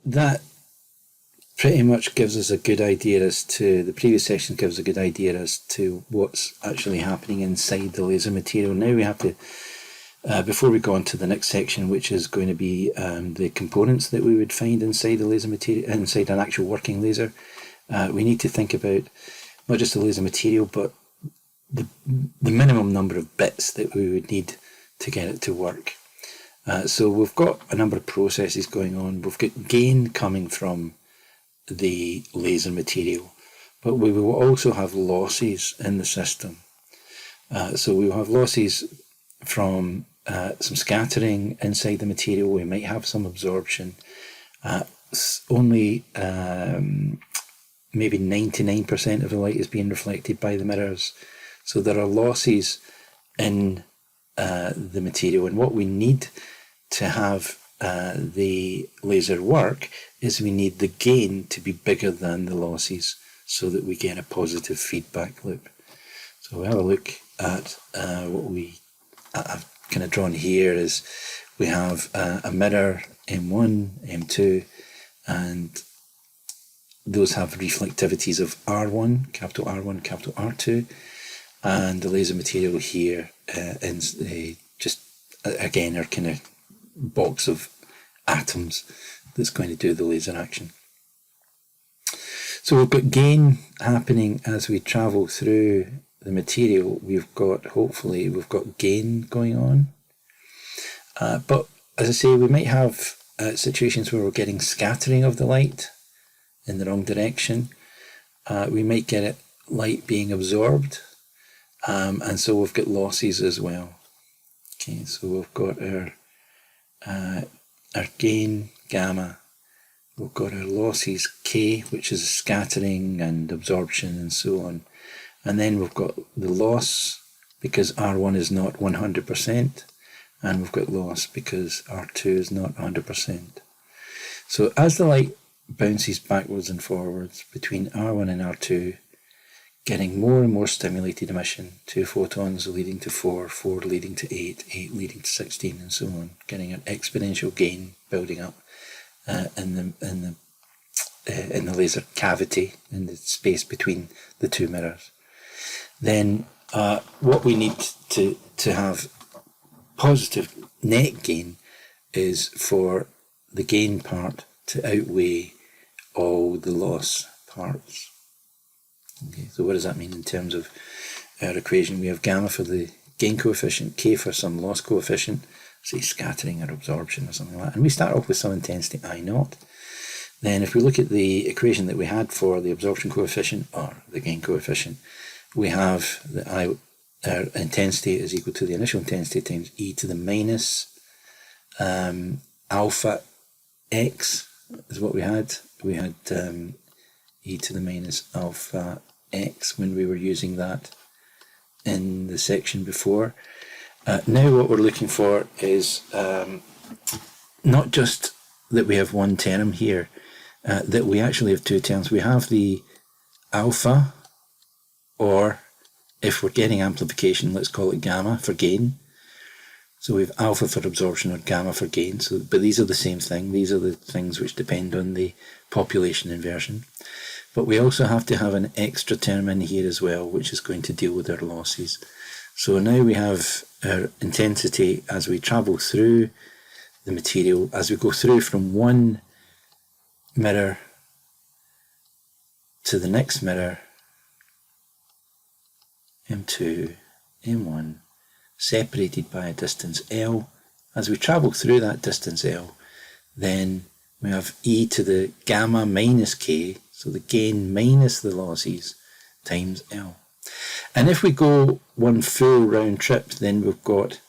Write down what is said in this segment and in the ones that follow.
that pretty much gives us a good idea as to, the previous section gives a good idea as to what's actually happening inside the laser material. Now we have to, before we go on to the next section, which is going to be the components that we would find inside the laser material, inside an actual working laser, we need to think about not just the laser material, but the minimum number of bits that we would need to get it to work. So we've got a number of processes going on. We've got gain coming from the laser material, but we will also have losses in the system. So we will have losses from some scattering inside the material. We might have some absorption. Only maybe 99% of the light is being reflected by the mirrors. So there are losses in the material, and what we need to have the laser work is we need the gain to be bigger than the losses so that we get a positive feedback loop. So we'll have a look at what I've kind of drawn here is we have a mirror M1, M2, and those have reflectivities of R1, capital R1, capital R2, and the laser material here is just, again, our kind of box of atoms that's going to do the laser action. So we've got gain happening as we travel through the material. Hopefully we've got gain going on. But as I say, we might have situations where we're getting scattering of the light in the wrong direction. We might get light being absorbed. And so we've got losses as well. Okay, so we've got our gain, gamma. We've got our losses, K, which is scattering and absorption and so on. And then we've got the loss because R1 is not 100%. And we've got loss because R2 is not 100%. So as the light bounces backwards and forwards between R1 and R2, getting more and more stimulated emission, 2 photons leading to 4, 4 leading to 8, 8 leading to 16, and so on, getting an exponential gain building up in the laser cavity, in the space between the two mirrors. Then what we need to have positive net gain is for the gain part to outweigh all the loss parts. Okay, so what does that mean in terms of our equation? We have gamma for the gain coefficient, K for some loss coefficient, say scattering or absorption or something like that. And we start off with some intensity I naught. Then if we look at the equation that we had for the absorption coefficient or the gain coefficient, we have that our intensity is equal to the initial intensity times e to the minus alpha x is what we had. We had e to the minus alpha x when we were using that in the section before. Now what we're looking for is not just that we have one term here, that we actually have two terms. We have the alpha, or if we're getting amplification, let's call it gamma for gain. So we have alpha for absorption or gamma for gain. So, but these are the same thing. These are the things which depend on the population inversion. But we also have to have an extra term in here as well, which is going to deal with our losses. So now we have our intensity as we travel through the material, as we go through from one mirror to the next mirror, M2, M1, separated by a distance L. As we travel through that distance L, then we have e to the gamma minus K, so the gain minus the losses, times L. And if we go one full round trip, then we've got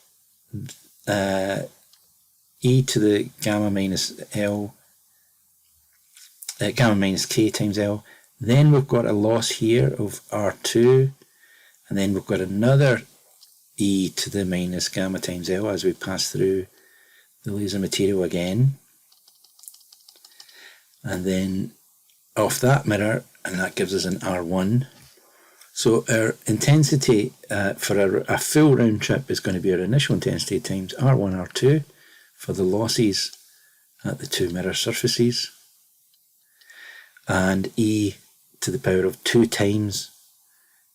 e to the gamma minus L, gamma minus K times L. Then we've got a loss here of R2, and then we've got another e to the minus gamma times L as we pass through the laser material again. And then off that mirror, and that gives us an R1. So our intensity for a full round trip is going to be our initial intensity times R1, R2 for the losses at the two mirror surfaces, and e to the power of 2 times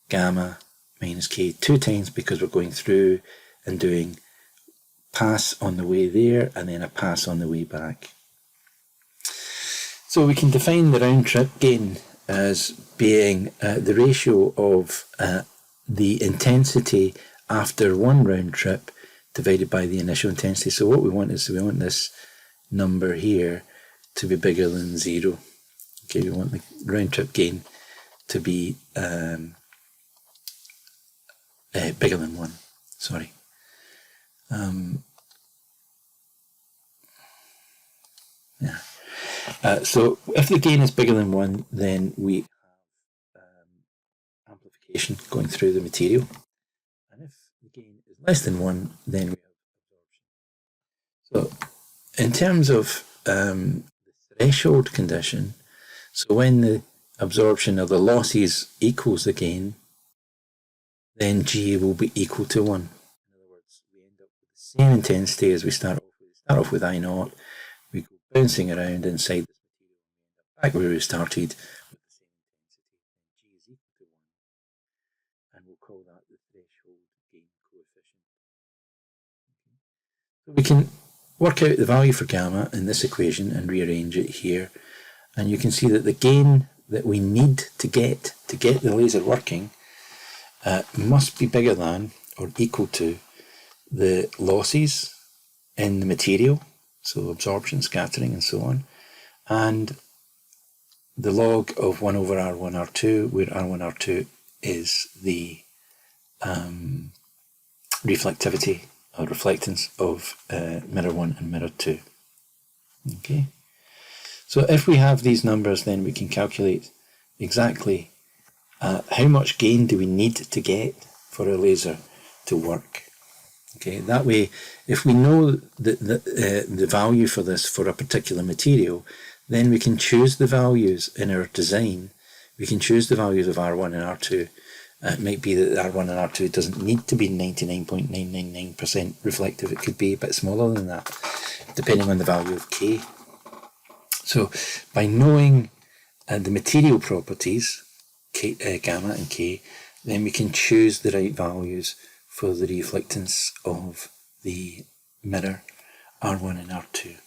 gamma minus k, 2 times because we're going through and doing pass on the way there and then a pass on the way back. So we can define the round trip gain as being the ratio of the intensity after one round trip divided by the initial intensity. So what we want is we want this number here to be bigger than 0. Okay, we want the round trip gain to be bigger than 1. Sorry. Yeah. So if the gain is bigger than 1, then we have amplification going through the material. And if the gain is less than 1, then we have absorption. So in terms of the threshold condition, so when the absorption of the losses equals the gain, then G will be equal to 1. In other words, we end up with the same intensity as we start off with. We start off with I naught, we go bouncing around inside this material, back where we started with the same intensity, and G is equal to 1, and we'll call that the threshold gain coefficient. Okay. So we can work out the value for gamma in this equation and rearrange it here, and you can see that the gain that we need to get the laser working must be bigger than or equal to the losses in the material, so absorption, scattering, and so on, and the log of 1 over R1, R2, where R1, R2 is the reflectivity or reflectance of mirror 1 and mirror 2. Okay, so if we have these numbers, then we can calculate exactly how much gain do we need to get for a laser to work. Okay, that way, if we know the value for this for a particular material, then we can choose the values in our design. We can choose the values of R1 and R2. It might be that R1 and R2 doesn't need to be 99.999% reflective. It could be a bit smaller than that, depending on the value of K. So by knowing the material properties, gamma and K, then we can choose the right values for the reflectance of the mirror R1 and R2.